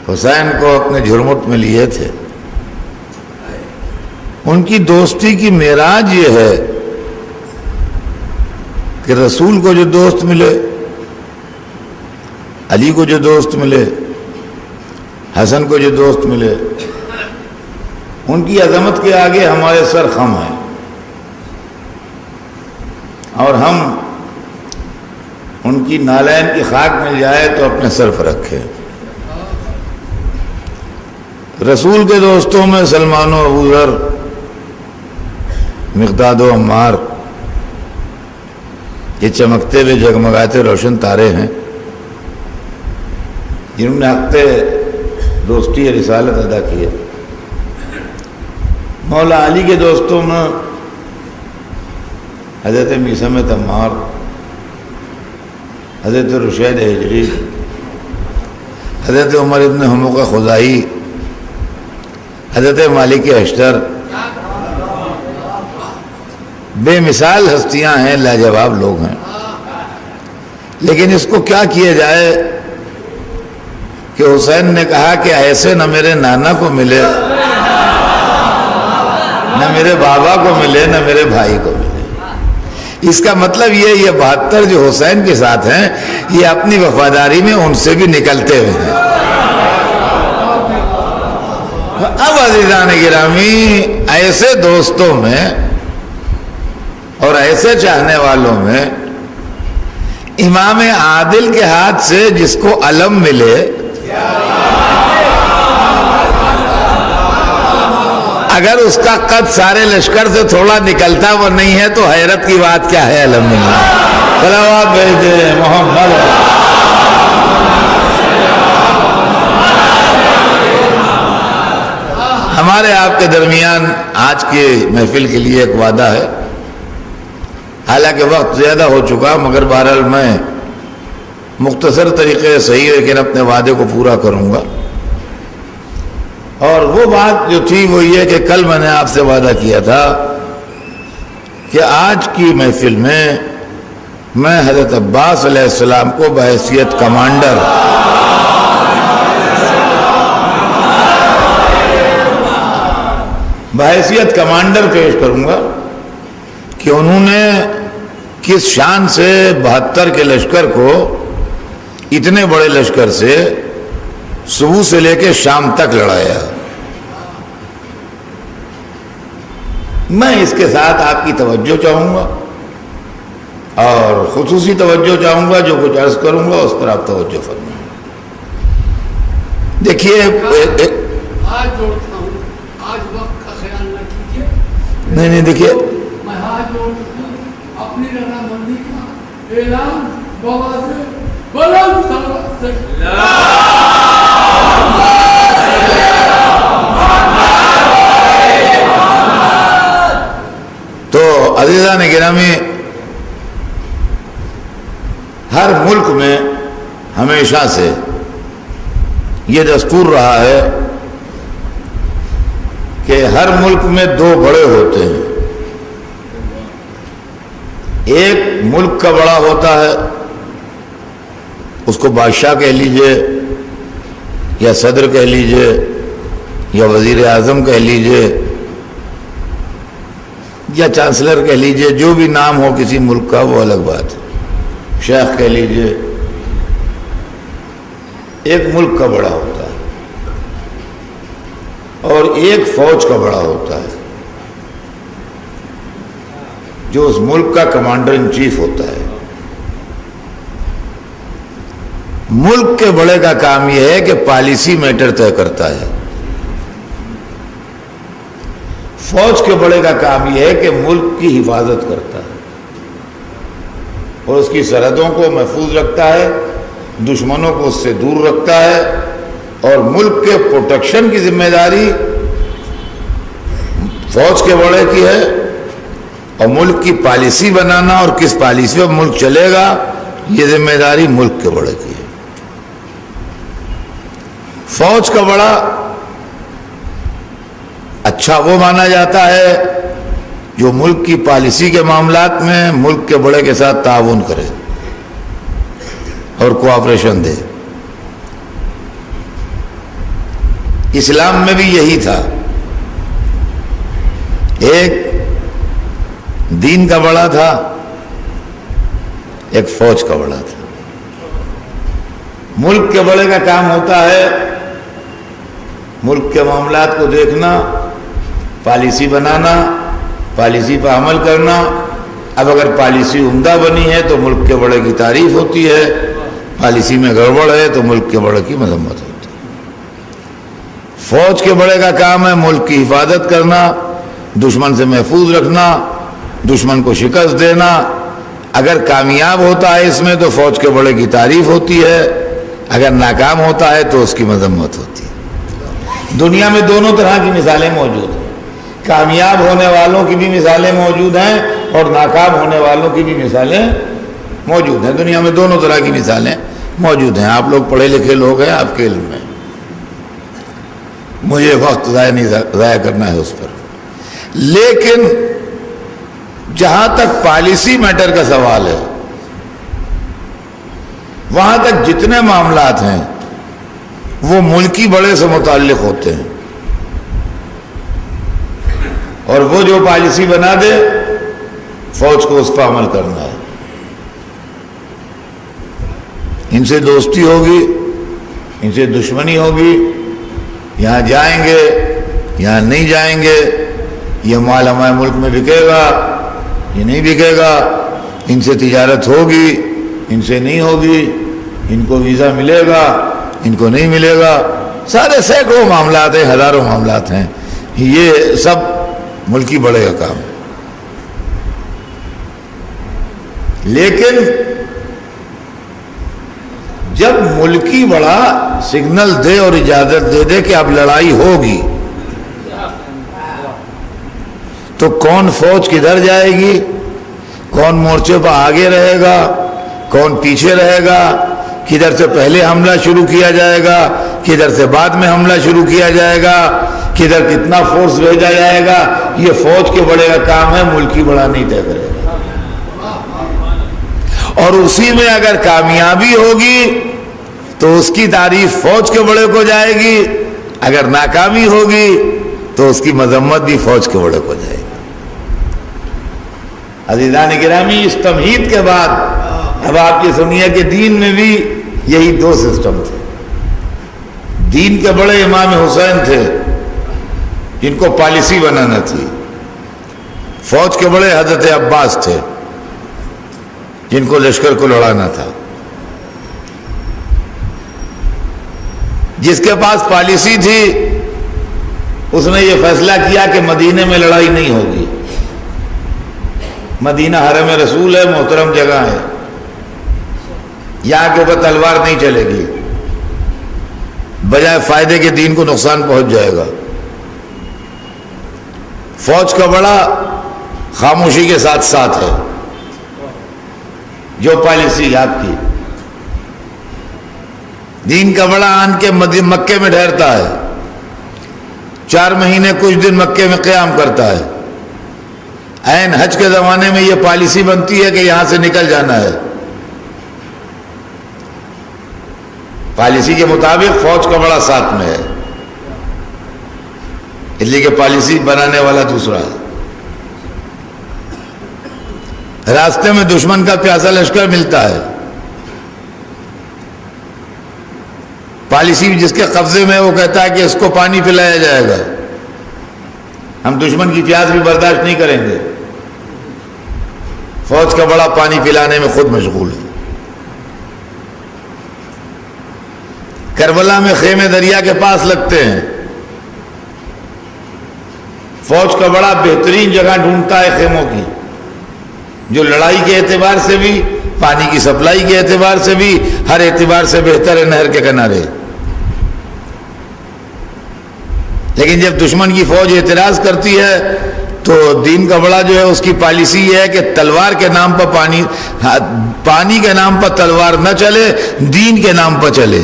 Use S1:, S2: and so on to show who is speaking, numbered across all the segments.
S1: حسین کو اپنے جھرمٹ میں لیے تھے. ان کی دوستی کی معراج یہ ہے کہ رسول کو جو دوست ملے، علی کو جو دوست ملے، حسن کو جو دوست ملے، ان کی عظمت کے آگے ہمارے سر خم ہیں اور ہم ان کی نالین کی خاک مل جائے تو اپنے سر پر رکھیں. رسول کے دوستوں میں سلمان و ابو ذر، مقداد و عمار، یہ چمکتے ہوئے جگمگاتے روشن تارے ہیں جنہوں نے حق دوستی رسالت ادا کی ہے. مولا علی کے دوستوں میں حضرت میثم تمار، حضرت رشید ہجری، حضرت عمر ابن حموق خزائی، حضرت مالک اشتر، بے مثال ہستیاں ہیں، لاجواب لوگ ہیں. لیکن اس کو کیا کیا جائے کہ حسین نے کہا کہ ایسے نہ میرے نانا کو ملے، نہ میرے بابا کو ملے، نہ میرے بھائی کو ملے. اس کا مطلب یہ 72 جو حسین کے ساتھ ہیں یہ اپنی وفاداری میں ان سے بھی نکلتے ہوئے ہیں. اب عزیزان گرامی، ایسے دوستوں میں اور ایسے چاہنے والوں میں امام عادل کے ہاتھ سے جس کو علم ملے، اگر اس کا قد سارے لشکر سے تھوڑا نکلتا وہ نہیں ہے تو حیرت کی بات کیا ہے. علم ملنا. صلوات بھیج دیں محمد. ہمارے آپ کے درمیان آج کی محفل کے لیے ایک وعدہ ہے. حالانکہ وقت زیادہ ہو چکا، مگر بہرحال میں مختصر طریقے صحیح لیکن اپنے وعدے کو پورا کروں گا. اور وہ بات جو تھی وہ یہ کہ کل میں نے آپ سے وعدہ کیا تھا کہ آج کی محفل میں میں حضرت عباس علیہ السلام کو بحیثیت کمانڈر پیش کروں گا کہ انہوں نے کس شان سے 72 کے لشکر کو اتنے بڑے لشکر سے صبح سے لے کے شام تک لڑایا. میں اس کے ساتھ آپ کی توجہ چاہوں گا اور خصوصی توجہ چاہوں گا. جو کچھ عرض کروں گا اس پر آپ توجہ فرمائیں. دیکھیے
S2: آج جوڑتا ہوں، آج وقت کا خیال نہ کیجیے.
S1: نہیں دیکھیے،
S2: میں ہاتھ جوڑتا ہوں، اپنی رضامندی کا اعلان بآواز بلند صلوات سے.
S1: تو عزیزان گرامی، ہر ملک میں ہمیشہ سے یہ دستور رہا ہے کہ ہر ملک میں 2 بڑے ہوتے ہیں. ایک ملک کا بڑا ہوتا ہے، اس کو بادشاہ کہہ لیجئے یا صدر کہہ لیجئے یا وزیر اعظم کہہ لیجئے یا چانسلر کہہ لیجئے، جو بھی نام ہو کسی ملک کا وہ الگ بات ہے. شیخ کہہ لیجئے. ایک ملک کا بڑا ہوتا ہے اور ایک فوج کا بڑا ہوتا ہے جو اس ملک کا کمانڈر ان چیف ہوتا ہے. ملک کے بڑے کا کام یہ ہے کہ پالیسی میٹر طے کرتا ہے. فوج کے بڑے کا کام یہ ہے کہ ملک کی حفاظت کرتا ہے اور اس کی سرحدوں کو محفوظ رکھتا ہے، دشمنوں کو اس سے دور رکھتا ہے اور ملک کے پروٹیکشن کی ذمہ داری فوج کے بڑے کی ہے اور ملک کی پالیسی بنانا اور کس پالیسی پہ ملک چلے گا یہ ذمہ داری ملک کے بڑے کی ہے. فوج کا بڑا اچھا وہ مانا جاتا ہے جو ملک کی پالیسی کے معاملات میں ملک کے بڑے کے ساتھ تعاون کرے اور کوآپریشن دے. اسلام میں بھی یہی تھا، ایک دین کا بڑا تھا، ایک فوج کا بڑا تھا۔ ملک کے بڑے کا کام ہوتا ہے ملک کے معاملات کو دیکھنا، پالیسی بنانا، پالیسی پر عمل کرنا۔ اب اگر پالیسی عمدہ بنی ہے تو ملک کے بڑے کی تعریف ہوتی ہے، پالیسی میں گڑبڑ ہے تو ملک کے بڑے کی مذمت ہوتی ہے۔ فوج کے بڑے کا کام ہے ملک کی حفاظت کرنا، دشمن سے محفوظ رکھنا، دشمن کو شکست دینا۔ اگر کامیاب ہوتا ہے اس میں تو فوج کے بڑے کی تعریف ہوتی ہے، اگر ناکام ہوتا ہے تو اس کی مذمت ہوتی ہے۔ دنیا میں دونوں طرح کی مثالیں موجود ہیں، کامیاب ہونے والوں کی بھی مثالیں موجود ہیں اور ناکام ہونے والوں کی بھی مثالیں موجود ہیں۔ دنیا میں دونوں طرح کی مثالیں موجود ہیں۔ آپ لوگ پڑھے لکھے لوگ ہیں، آپ کے علم میں، مجھے وقت ضائع کرنا ہے اس پر۔ لیکن جہاں تک پالیسی میٹر کا سوال ہے، وہاں تک جتنے معاملات ہیں وہ ملکی بڑے سے متعلق ہوتے ہیں، اور وہ جو پالیسی بنا دے فوج کو اس پر عمل کرنا ہے۔ ان سے دوستی ہوگی، ان سے دشمنی ہوگی، یہاں جائیں گے یہاں نہیں جائیں گے، یہ مال ہمارے ملک میں بکے گا یہ نہیں بکے گا، ان سے تجارت ہوگی ان سے نہیں ہوگی، ان کو ویزا ملے گا ان کو نہیں ملے گا، سارے سینکڑوں معاملات ہیں، ہزاروں معاملات ہیں۔ یہ سب ملکی بڑے کا کام ہے۔ لیکن جب ملکی بڑا سگنل دے اور اجازت دے دے کہ اب لڑائی ہوگی، تو کون فوج کدھر جائے گی، کون مورچے پر آگے رہے گا، کون پیچھے رہے گا، کدھر سے پہلے حملہ شروع کیا جائے گا، کدھر سے بعد میں حملہ شروع کیا جائے گا، کدھر کتنا فورس بھیجا جائے گا، یہ فوج کے بڑے کا کام ہے، ملکی بڑا نہیں طے کرے گا۔ اور اسی میں اگر کامیابی ہوگی تو اس کی تعریف فوج کے بڑے کو جائے گی، اگر ناکامی ہوگی تو اس کی مذمت بھی فوج کے بڑے کو جائے گی۔ عزیزان گرامی، اس تمہید کے بعد اب آپ یہ سنیے کہ دین میں بھی یہی دو سسٹم تھے۔ دین کے بڑے امام حسین تھے جن کو پالیسی بنانا تھی، فوج کے بڑے حضرت عباس تھے جن کو لشکر کو لڑانا تھا۔ جس کے پاس پالیسی تھی اس نے یہ فیصلہ کیا کہ مدینے میں لڑائی نہیں ہوگی، مدینہ حرم رسول ہے، محترم جگہ ہے، یہاں کے اوپر تلوار نہیں چلے گی، بجائے فائدے کے دین کو نقصان پہنچ جائے گا۔ فوج کا بڑا خاموشی کے ساتھ ساتھ ہے، جو پالیسی آپ کی، دین کا بڑا آن کے مکے میں ٹھہرتا ہے، 4 مہینے کچھ دن مکے میں قیام کرتا ہے۔ عین حج کے زمانے میں یہ پالیسی بنتی ہے کہ یہاں سے نکل جانا ہے، پالیسی کے مطابق فوج کا بڑا ساتھ میں ہے، اس لیے کہ پالیسی بنانے والا دوسرا ہے۔ راستے میں دشمن کا پیاسا لشکر ملتا ہے، پالیسی جس کے قبضے میں وہ کہتا ہے کہ اس کو پانی پلایا جائے گا، ہم دشمن کی پیاس بھی برداشت نہیں کریں گے۔ فوج کا بڑا پانی پلانے میں خود مشغول ہے۔ کربلا میں خیمے دریا کے پاس لگتے ہیں، فوج کا بڑا بہترین جگہ ڈھونڈتا ہے خیموں کی، جو لڑائی کے اعتبار سے بھی، پانی کی سپلائی کے اعتبار سے بھی، ہر اعتبار سے بہتر ہے نہر کے کنارے۔ لیکن جب دشمن کی فوج اعتراض کرتی ہے تو دین کا بڑا جو ہے اس کی پالیسی یہ ہے کہ تلوار کے نام پر پانی کے نام پر تلوار نہ چلے، دین کے نام پر چلے۔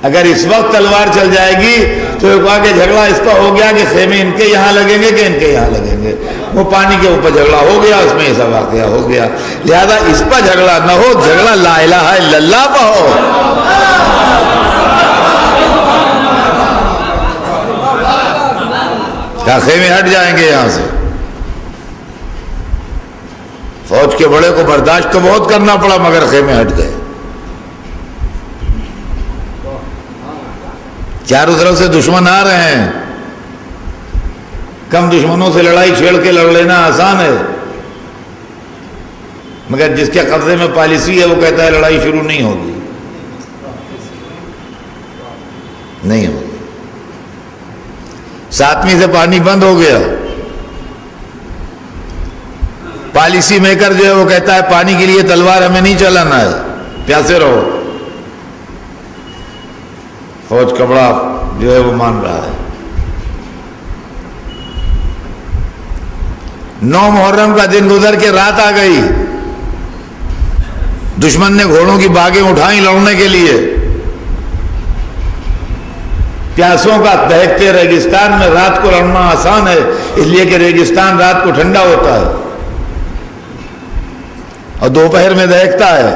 S1: اگر اس وقت تلوار چل جائے گی تو ایک آگے جھگڑا اس کا ہو گیا کہ خیمے ان کے یہاں لگیں گے کہ ان کے یہاں لگیں گے، وہ پانی کے اوپر جھگڑا ہو گیا، اس میں ایسا واقعہ ہو گیا. لہذا اس پر جھگڑا نہ ہو، جھگڑا لا الہ الا اللہ پر ہو. کیا خیمے ہٹ جائیں گے یہاں سے؟ فوج کے بڑے کو برداشت تو بہت کرنا پڑا مگر خیمے ہٹ گئے. چاروں طرف سے دشمن آ رہے ہیں، کم دشمنوں سے لڑائی چھیڑ کے لڑ لینا آسان ہے، مگر جس کے قبضے میں پالیسی ہے وہ کہتا ہے لڑائی شروع نہیں ہوگی، نہیں ہوگی. 7ویں سے پانی بند ہو گیا. پالیسی میکر جو ہے وہ کہتا ہے پانی کے لیے تلوار ہمیں نہیں چلانا ہے، پیاسے رہو. فوج کا بڑا جو ہے وہ مان رہا ہے. 9 محرم کا دن گزر کے رات آ گئی. دشمن نے گھوڑوں کی باغیں اٹھائیں لڑنے کے لیے. پیاسوں کا دہکتے ریگستان میں رات کو لڑنا آسان ہے، اس لیے کہ ریگستان رات کو ٹھنڈا ہوتا ہے اور دوپہر میں دہکتا ہے.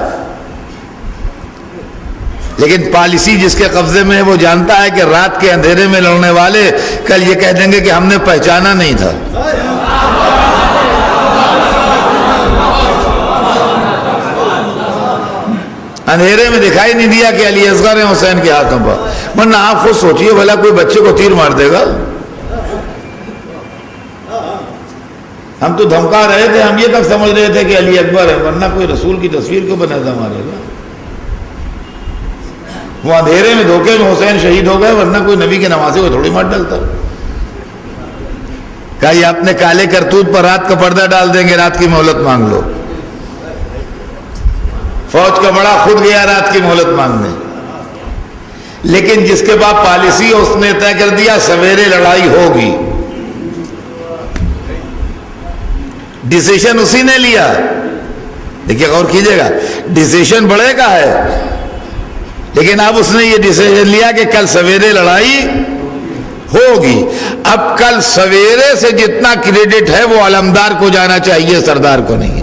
S1: لیکن پالیسی جس کے قبضے میں ہے وہ جانتا ہے کہ رات کے اندھیرے میں لڑنے والے کل یہ کہہ دیں گے کہ ہم نے پہچانا نہیں تھا. اندھیرے میں دکھائی نہیں دیا کہ علی اصغر ہیں حسین کے ہاتھوں پر، ورنہ آپ خود سوچئے بھلا کوئی بچے کو تیر مار دے گا؟ ہم تو دھمکا رہے تھے، ہم یہ کب سمجھ رہے تھے کہ علی اکبر ہے، ورنہ کوئی رسول کی تصویر کو بناتا مارے گا. وہ اندھیرے میں دھوکے میں حسین شہید ہو گئے، ورنہ کوئی نبی کے نواسے کو تھوڑی مار ڈالتا. کہا یہ اپنے کالے کرتوت پر رات کا پردہ ڈال دیں گے، رات کی مہلت مانگ لو. فوج کا بڑا خود گیا رات کی مہلت مانگنے. لیکن جس کے بعد پالیسی اس نے طے کر دیا سویرے لڑائی ہوگی، ڈیسیشن اسی نے لیا. دیکھیے غور کیجئے گا، ڈیسیشن بڑے کا ہے، لیکن اب اس نے یہ ڈیسیجن لیا کہ کل سویرے لڑائی ہوگی. اب کل سویرے سے جتنا کریڈٹ ہے وہ علمدار کو جانا چاہیے، سردار کو نہیں.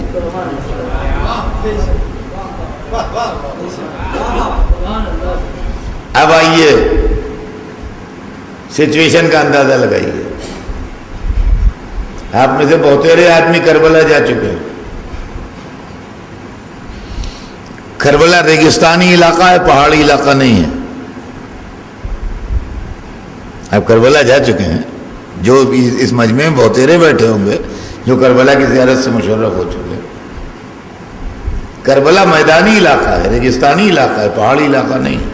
S1: اب آئیے سچویشن کا اندازہ لگائیے. آپ میں سے بہترے آدمی کربلا جا چکے ہیں. کربلا ریگستانی علاقہ ہے، پہاڑی علاقہ نہیں ہے. آپ کربلا جا چکے ہیں، جو اس مجمع میں بہترے بیٹھے ہوں گے جو کربلا کی زیارت سے مشرف ہو چکے ہیں. کربلا میدانی علاقہ ہے، ریگستانی علاقہ ہے، پہاڑی علاقہ نہیں.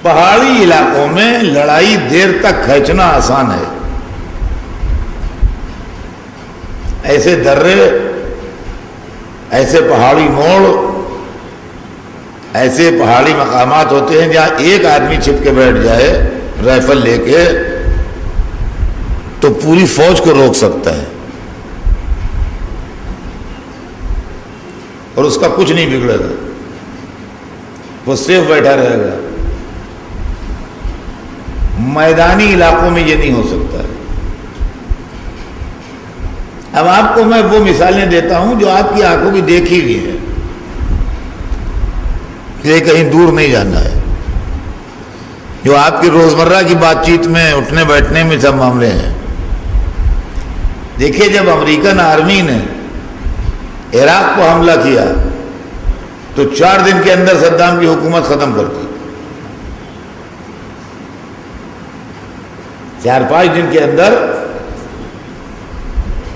S1: پہاڑی علاقوں میں لڑائی دیر تک کھینچنا آسان ہے. ایسے درے، ایسے پہاڑی موڑ، ایسے پہاڑی مقامات ہوتے ہیں جہاں ایک آدمی چھپ کے بیٹھ جائے رائفل لے کے تو پوری فوج کو روک سکتا ہے اور اس کا کچھ نہیں بگڑے گا، وہ سیف بیٹھا رہے گا. میدانی علاقوں میں یہ نہیں ہو سکتا ہے. اب آپ کو میں وہ مثالیں دیتا ہوں جو آپ کی آنکھوں کی دیکھی ہوئی ہیں، یہ کہیں دور نہیں جانا ہے، جو آپ کی روزمرہ کی بات چیت میں اٹھنے بیٹھنے میں سب معاملے ہیں. دیکھیے جب امریکن آرمی نے عراق کو حملہ کیا تو 4 دن کے اندر صدام کی حکومت ختم کر دی. 4-5 دن کے اندر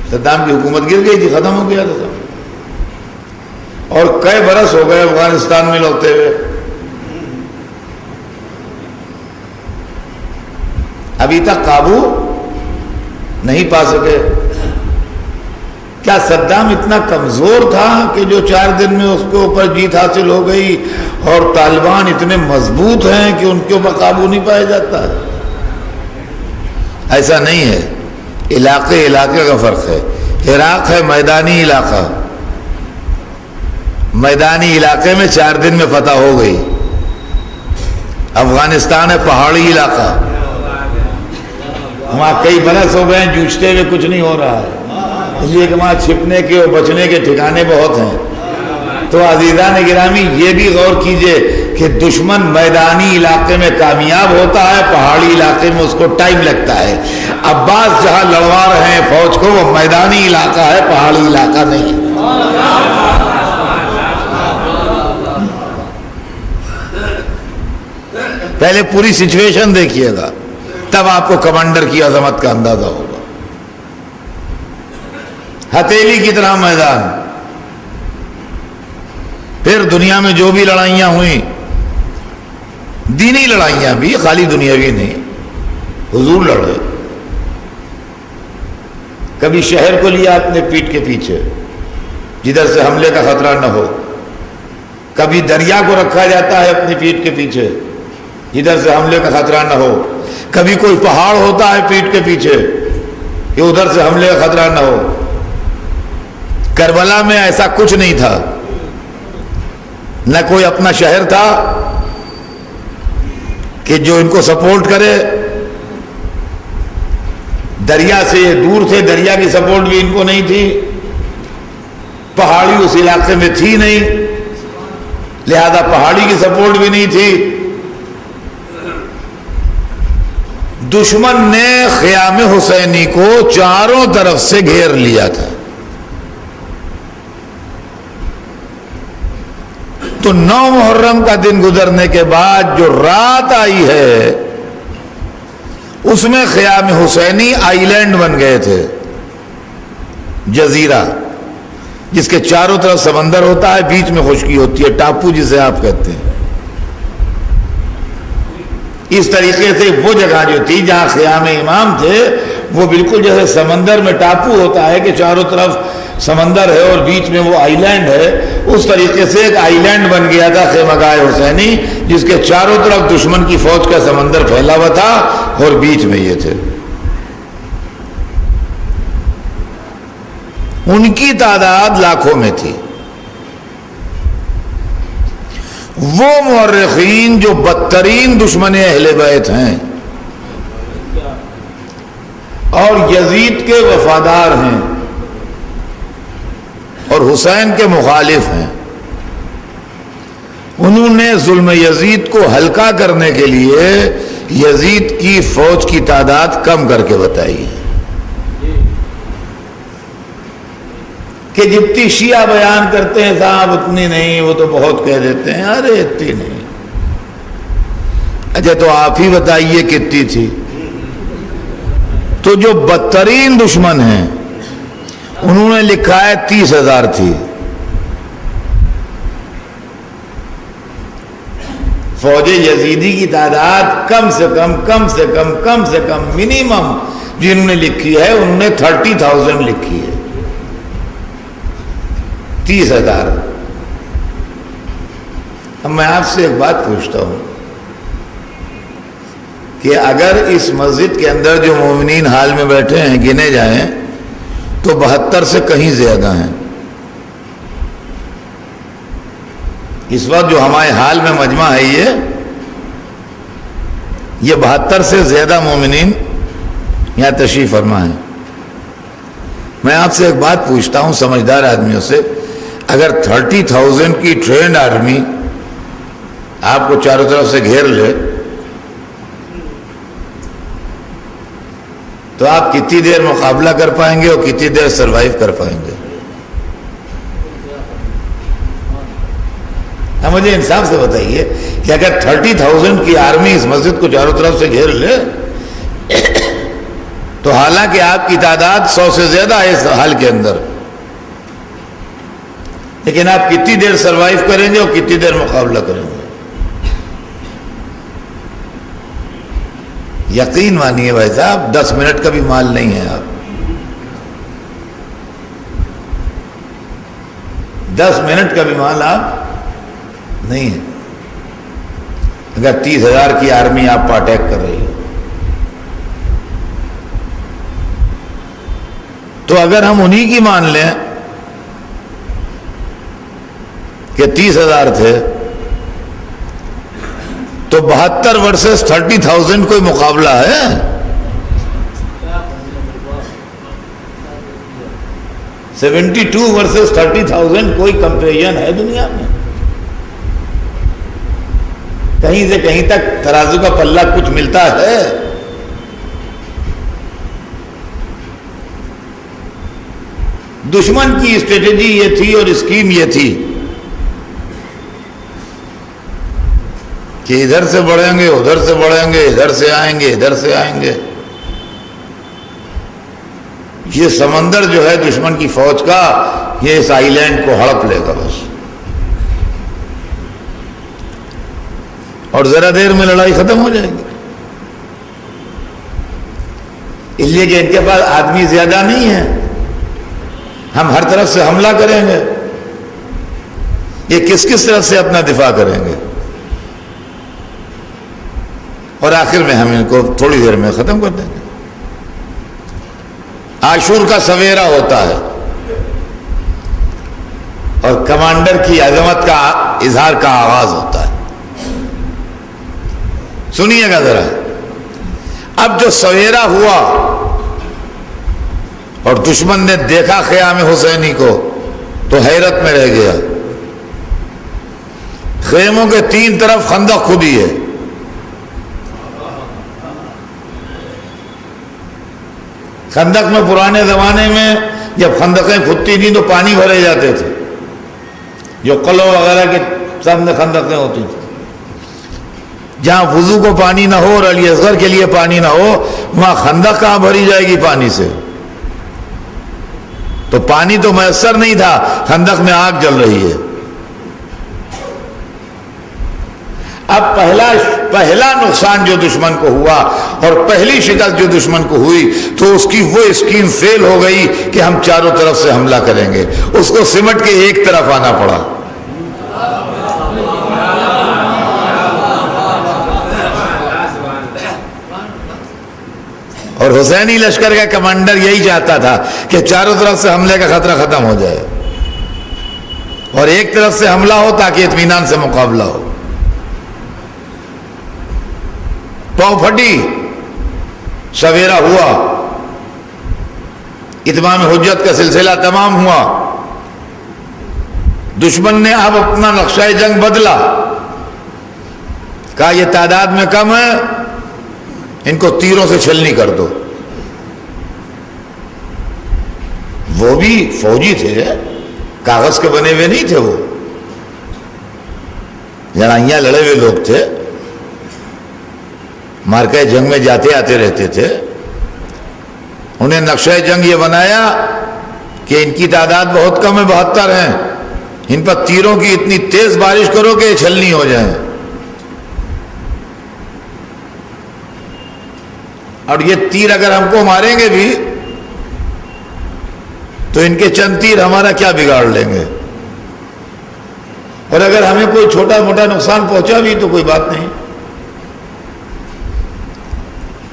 S1: صدام کی حکومت گر گئی تھی، ختم ہو گیا تھا. اور کئی برس ہو گئے افغانستان میں لڑتے ہوئے، ابھی تک قابو نہیں پا سکے. کیا صدام اتنا کمزور تھا کہ جو 4 دن میں اس کے اوپر جیت حاصل ہو گئی، اور طالبان اتنے مضبوط ہیں کہ ان کے اوپر قابو نہیں پایا جاتا ہے؟ ایسا نہیں ہے. علاقے علاقے کا فرق ہے. عراق ہے میدانی علاقہ، میدانی علاقے میں 4 دن میں فتح ہو گئی. افغانستان ہے پہاڑی علاقہ، وہاں کئی برس ہو گئے جوجتے ہوئے کچھ نہیں ہو رہا ہے، اس لیے کہ وہاں چھپنے کے اور بچنے کے ٹھکانے بہت ہیں۔ تو عزیزان گرامی یہ بھی غور کیجئے کہ دشمن میدانی علاقے میں کامیاب ہوتا ہے، پہاڑی علاقے میں اس کو ٹائم لگتا ہے۔ عباس جہاں لڑوا رہے ہیں فوج کو وہ میدانی علاقہ ہے، پہاڑی علاقہ نہیں ہے۔ پہلے پوری سچویشن دیکھیے گا، تب آپ کو کمانڈر کی عظمت کا اندازہ ہوگا۔ ہتھیلی کی طرح میدان، پھر دنیا میں جو بھی لڑائیاں ہوئیں، دینی لڑائیاں بھی، خالی دنیاوی نہیں، حضور لڑے۔ کبھی شہر کو لیا اپنے پیٹ کے پیچھے جدھر سے حملے کا خطرہ نہ ہو، کبھی دریا کو رکھا جاتا ہے اپنی پیٹ کے پیچھے جدھر سے حملے کا خطرہ نہ ہو، کبھی کوئی پہاڑ ہوتا ہے پیٹ کے پیچھے کہ ادھر سے حملے کا خطرہ نہ ہو۔ کربلا میں ایسا کچھ نہیں تھا، نہ کوئی اپنا شہر تھا کہ جو ان کو سپورٹ کرے، دریا سے یہ دور تھے، دریا کی سپورٹ بھی ان کو نہیں تھی، پہاڑی اس علاقے میں تھی نہیں، لہذا پہاڑی کی سپورٹ بھی نہیں تھی۔ دشمن نے خیام حسینی کو چاروں طرف سے گھیر لیا تھا، تو 9 محرم کا دن گزرنے کے بعد جو رات آئی ہے اس میں خیام حسینی آئی لینڈ بن گئے تھے، جزیرہ جس کے چاروں طرف سمندر ہوتا ہے، بیچ میں خشکی ہوتی ہے، ٹاپو جسے آپ کہتے ہیں۔ اس طریقے سے وہ جگہ جو تھی جہاں خیام امام تھے وہ بالکل جیسے سمندر میں ٹاپو ہوتا ہے کہ چاروں طرف سمندر ہے اور بیچ میں وہ آئی لینڈ ہے، اس طریقے سے ایک آئی لینڈ بن گیا تھا خیمہ گاہ حسینی، جس کے چاروں طرف دشمن کی فوج کا سمندر پھیلا ہوا تھا اور بیچ میں یہ تھے۔ ان کی تعداد لاکھوں میں تھی۔ وہ مورخین جو بدترین دشمن اہل بیت ہیں اور یزید کے وفادار ہیں اور حسین کے مخالف ہیں، انہوں نے ظلم یزید کو ہلکا کرنے کے لیے یزید کی فوج کی تعداد کم کر کے بتائی ہے کہ جتنی شیعہ بیان کرتے ہیں صاحب اتنی نہیں، وہ تو بہت کہہ دیتے ہیں، ارے اتنی نہیں۔ اچھا تو آپ ہی بتائیے کتنی تھی؟ تو جو بدترین دشمن ہیں انہوں نے لکھا ہے 30,000 تھی۔ فوج یزیدی کی تعداد کم سے کم منیمم جنہوں نے لکھی ہے انہوں نے 30,000 لکھی ہے، 30,000۔ اب میں آپ سے ایک بات پوچھتا ہوں کہ اگر اس مسجد کے اندر جو مومنین حال میں بیٹھے ہیں گنے جائیں تو 72 سے کہیں زیادہ ہیں۔ اس وقت جو ہمارے حال میں مجمع ہے یہ 72 سے زیادہ مومنین یہاں تشریف فرما ہیں۔ میں آپ سے ایک بات پوچھتا ہوں سمجھدار آدمیوں سے، اگر 30,000 کی ٹرینڈ آرمی آپ کو چاروں طرف سے گھیر لے تو آپ کتنی دیر مقابلہ کر پائیں گے اور کتنی دیر سروائیو کر پائیں گے؟ اب مجھے انصاف سے بتائیے کہ اگر 30,000 کی آرمی اس مسجد کو چاروں طرف سے گھیر لے تو حالانکہ آپ کی تعداد 100 سے زیادہ ہے اس حال کے اندر، لیکن آپ کتنی دیر سروائیو کریں گے اور کتنی دیر مقابلہ کریں گے؟ یقین مانیے بھائی صاحب 10 منٹ کا بھی مال نہیں ہے آپ، 10 منٹ کا بھی مال آپ نہیں ہے اگر 30,000 کی آرمی آپ پر اٹیک کر رہی ہے۔ تو اگر ہم انہی کی مان لیں کہ 30,000 تھے تو 72 ورسز 30,000 کوئی مقابلہ ہے؟ 72 ورسز 30,000 کوئی کمپیریزن ہے دنیا میں؟ کہیں سے کہیں تک ترازو کا پلہ کچھ ملتا ہے؟ دشمن کی اسٹریٹجی یہ تھی اور اسکیم یہ تھی کہ ادھر سے بڑھیں گے، ادھر سے بڑھیں گے، ادھر سے آئیں گے، ادھر سے آئیں گے. یہ سمندر جو ہے دشمن کی فوج کا، یہ اس آئی لینڈ کو ہڑپ لے گا بس، اور ذرا دیر میں لڑائی ختم ہو جائے گی. اس لیے کہ ان کے پاس آدمی زیادہ نہیں ہے، ہم ہر طرف سے حملہ کریں گے، یہ کس کس طرف سے اپنا دفاع کریں گے، اور آخر میں ہم ان کو تھوڑی دیر میں ختم کر دیں گے. عاشور کا سویرا ہوتا ہے اور کمانڈر کی عظمت کا اظہار کا آغاز ہوتا ہے. سنیے گا ذرا. اب جو سویرا ہوا اور دشمن نے دیکھا خیام حسینی کو تو حیرت میں رہ گیا. خیموں کے 3 طرف خندق کھدی ہے. خندق میں پرانے زمانے میں جب خندقیں کھدتی تھیں تو پانی بھرے جاتے تھے، جو قلعوں وغیرہ کے سامنے خندقیں ہوتی تھیں. جہاں وضو کو پانی نہ ہو اور علی اصغر کے لیے پانی نہ ہو، وہاں خندق کہاں بھری جائے گی پانی سے؟ تو پانی تو میسر نہیں تھا، خندق میں آگ جل رہی ہے. اب پہلا نقصان جو دشمن کو ہوا اور پہلی شکست جو دشمن کو ہوئی تو اس کی وہ اسکیم فیل ہو گئی کہ ہم چاروں طرف سے حملہ کریں گے. اس کو سمٹ کے ایک طرف آنا پڑا. اور حسینی لشکر کا کمانڈر یہی چاہتا تھا کہ چاروں طرف سے حملے کا خطرہ ختم ہو جائے اور ایک طرف سے حملہ ہو تاکہ اطمینان سے مقابلہ ہو. پاؤں پھٹی، سویرا ہوا، اتمام حجت کا سلسلہ تمام ہوا. دشمن نے اب اپنا نقشہ جنگ بدلا، کہا یہ تعداد میں کم ہے، ان کو تیروں سے چھلنی کر دو. وہ بھی فوجی تھے، کاغذ کے بنے ہوئے نہیں تھے، وہ لڑائیاں لڑے ہوئے لوگ تھے، مارکہ جنگ میں جاتے آتے رہتے تھے. انہیں نقشہ جنگ یہ بنایا کہ ان کی تعداد بہت کم ہے، 72 ہیں، ان پر تیروں کی اتنی تیز بارش کرو کہ یہ چھلنی ہو جائیں. اور یہ تیر اگر ہم کو ماریں گے بھی تو ان کے چند تیر ہمارا کیا بگاڑ لیں گے، اور اگر ہمیں کوئی چھوٹا موٹا نقصان پہنچا بھی تو کوئی بات نہیں.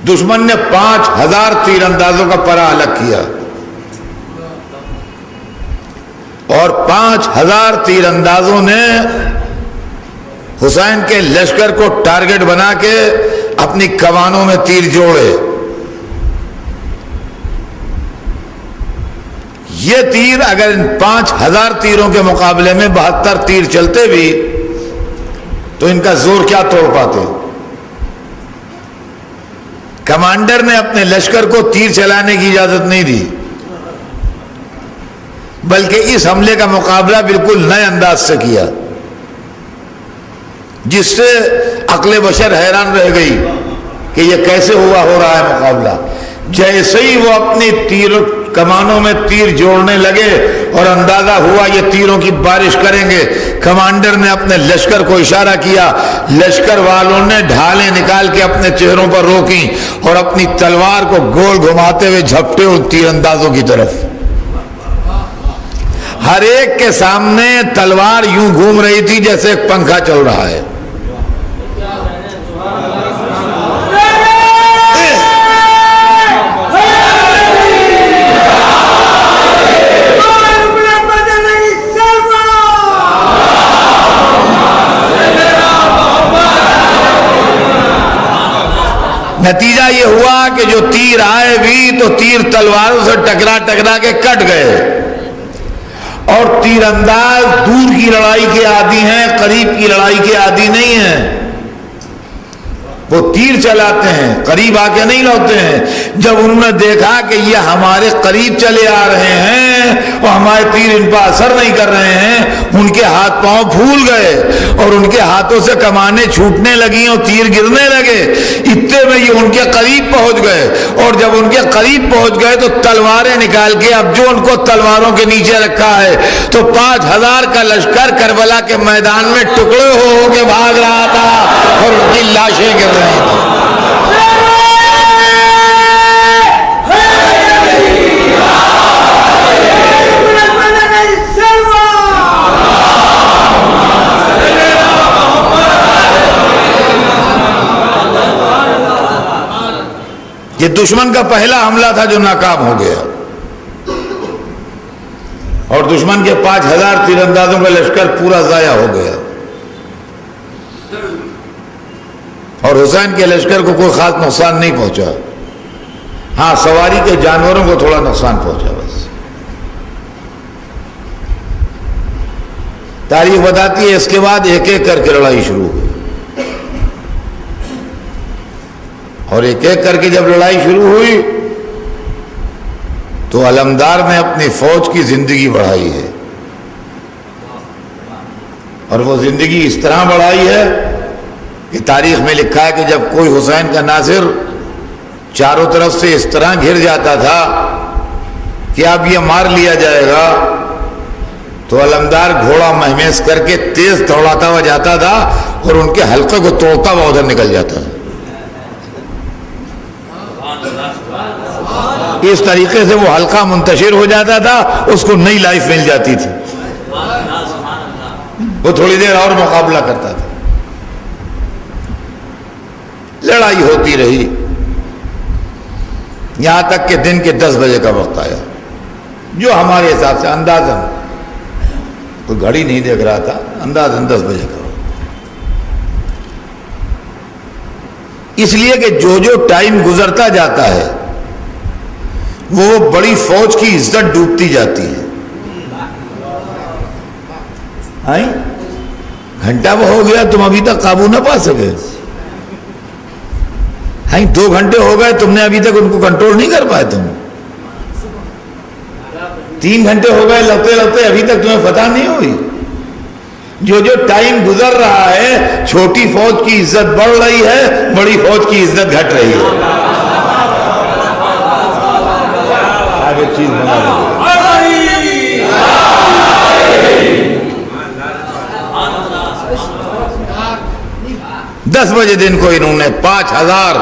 S1: دشمن نے 5,000 تیر اندازوں کا پرہ الگ کیا اور 5,000 تیر اندازوں نے حسین کے لشکر کو ٹارگٹ بنا کے اپنی کمانوں میں تیر جوڑے. یہ تیر اگر ان 5,000 تیروں کے مقابلے میں 72 تیر چلتے بھی تو ان کا زور کیا توڑ پاتے. کمانڈر نے اپنے لشکر کو تیر چلانے کی اجازت نہیں دی، بلکہ اس حملے کا مقابلہ بالکل نئے انداز سے کیا، جس سے عقل بشر حیران رہ گئی کہ یہ کیسے ہو رہا ہے مقابلہ. جیسے ہی وہ اپنی کمانوں میں تیر جوڑنے لگے اور اندازہ ہوا یہ تیروں کی بارش کریں گے، کمانڈر نے اپنے لشکر کو اشارہ کیا. لشکر والوں نے ڈھالیں نکال کے اپنے چہروں پر روکی اور اپنی تلوار کو گول گھماتے ہوئے جھپٹے ان تیر اندازوں کی طرف. ہر ایک کے سامنے تلوار یوں گھوم رہی تھی جیسے ایک پنکھا چل رہا ہے. نتیجہ یہ ہوا کہ جو تیر آئے بھی تو تیر تلواروں سے ٹکرا ٹکرا کے کٹ گئے، اور تیر انداز دور کی لڑائی کے عادی ہیں، قریب کی لڑائی کے عادی نہیں ہیں۔ وہ تیر چلاتے ہیں، قریب آ کے نہیں لوٹتے ہیں۔ جب انہوں نے دیکھا کہ یہ ہمارے قریب چلے آ رہے ہیں اور ہمارے تیر ان پر اثر نہیں کر رہے ہیں، ان کے ہاتھ پاؤں پھول گئے اور ان کے ہاتھوں سے کمانیں چھوٹنے لگیں اور تیر گرنے لگے۔ اتنے میں یہ ان کے قریب پہنچ گئے، اور جب ان کے قریب پہنچ گئے تو تلواریں نکال کے، اب جو ان کو تلواروں کے نیچے رکھا ہے، تو 5000 کا لشکر کربلا کے میدان میں ٹکڑے ہو کے بھاگ رہا تھا اور ان کی لاشیں گر رہی تھیں۔ یہ دشمن کا پہلا حملہ تھا جو ناکام ہو گیا، اور دشمن کے 5000 تیر اندازوں کا لشکر پورا ضائع ہو گیا، اور حسین کے لشکر کو کوئی خاص نقصان نہیں پہنچا۔ ہاں، سواری کے جانوروں کو تھوڑا نقصان پہنچا بس۔ تاریخ بتاتی ہے اس کے بعد ایک ایک کر کے لڑائی شروع ہوئی، اور ایک ایک کر کے جب لڑائی شروع ہوئی تو علمدار نے اپنی فوج کی زندگی بڑھائی ہے، اور وہ زندگی اس طرح بڑھائی ہے کہ تاریخ میں لکھا ہے کہ جب کوئی حسین کا ناصر چاروں طرف سے اس طرح گھر جاتا تھا کہ اب یہ مار لیا جائے گا، تو علمدار گھوڑا مہمیز کر کے تیز دوڑاتا ہوا جاتا تھا اور ان کے حلقے کو توڑتا ہوا ادھر نکل جاتا تھا۔ اس طریقے سے وہ حلقہ منتشر ہو جاتا تھا، اس کو نئی لائف مل جاتی تھی، وہ تھوڑی دیر اور مقابلہ کرتا تھا۔ لڑائی ہوتی رہی یہاں تک کہ دن کے 10 بجے کا وقت آیا، جو ہمارے حساب سے اندازاً، کوئی گھڑی نہیں دیکھ رہا تھا، اندازاً 10 بجے کا وقت۔ اس لیے کہ جو ٹائم گزرتا جاتا ہے وہ بڑی فوج کی عزت ڈوبتی جاتی ہے۔ گھنٹہ وہ ہو گیا، تم ابھی تک قابو نہ پا سکے۔ 2 گھنٹے ہو گئے، تم نے ابھی تک ان کو کنٹرول نہیں کر پائے۔ تم 3 گھنٹے ہو گئے لڑتے لڑتے، ابھی تک تمہیں فتح نہیں ہوئی۔ جو ٹائم گزر رہا ہے، چھوٹی فوج کی عزت بڑھ رہی ہے، بڑی فوج کی عزت گھٹ رہی ہے۔ آگے چیز بنا رہی ہے۔ 10 بجے دن کو انہوں نے 5000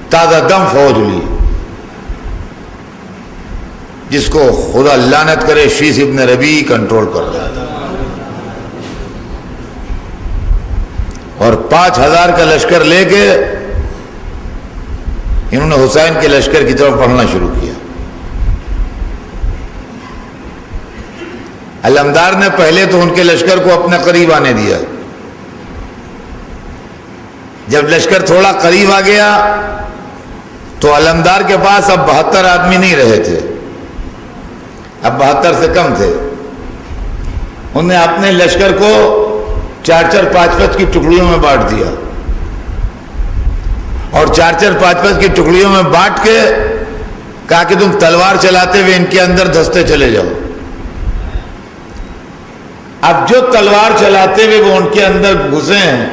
S1: تازہ دم فوج لی، جس کو خدا لعنت کرے شیس ابن ربیع کنٹرول کر رہا تھا، اور 5000 کا لشکر لے کے انہوں نے حسین کے لشکر کی طرف بڑھنا شروع کیا۔ علمدار نے پہلے تو ان کے لشکر کو اپنے قریب آنے دیا، جب لشکر تھوڑا قریب آ گیا تو علمدار کے پاس اب 72 آدمی نہیں رہے تھے، اب 72 سے کم تھے۔ انہوں نے اپنے لشکر کو 4-4 5-5 کی ٹکڑیوں میں بانٹ دیا، اور 4-4 5-5 کی ٹکڑیوں میں بانٹ کے کہا کہ تم تلوار چلاتے ہوئے ان کے اندر دھستے چلے جاؤ۔ اب جو تلوار چلاتے ہوئے وہ ان کے اندر گھسے ہیں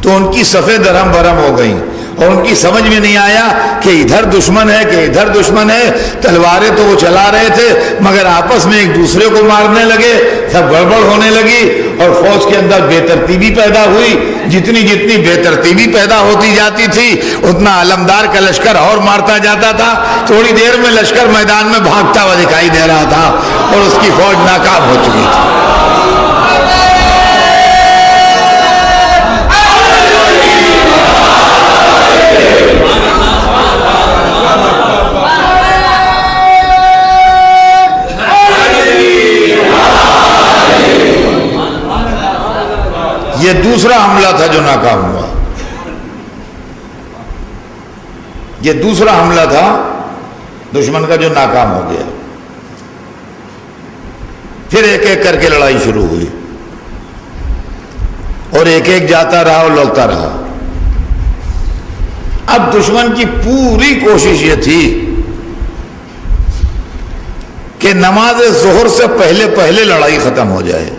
S1: تو ان کی صفیں درہم برہم ہو گئیں، اور ان کی سمجھ میں نہیں آیا کہ ادھر دشمن ہے کہ ادھر دشمن ہے۔ تلواریں تو وہ چلا رہے تھے مگر آپس میں ایک دوسرے کو مارنے لگے، سب گڑبڑ ہونے لگی، اور فوج کے اندر بے ترتیبی پیدا ہوئی۔ جتنی بے ترتیبی پیدا ہوتی جاتی تھی اتنا علمدار کا لشکر اور مارتا جاتا تھا۔ تھوڑی دیر میں لشکر میدان میں بھاگتا ہوا دکھائی دے رہا تھا اور اس کی فوج ناکام ہو چکی تھی۔ یہ دوسرا حملہ تھا جو ناکام ہوا۔ یہ دوسرا حملہ تھا دشمن کا جو ناکام ہو گیا. پھر ایک ایک کر کے لڑائی شروع ہوئی اور ایک ایک جاتا رہا اور لڑتا رہا. اب دشمن کی پوری کوشش یہ تھی کہ نماز ظہر سے پہلے پہلے لڑائی ختم ہو جائے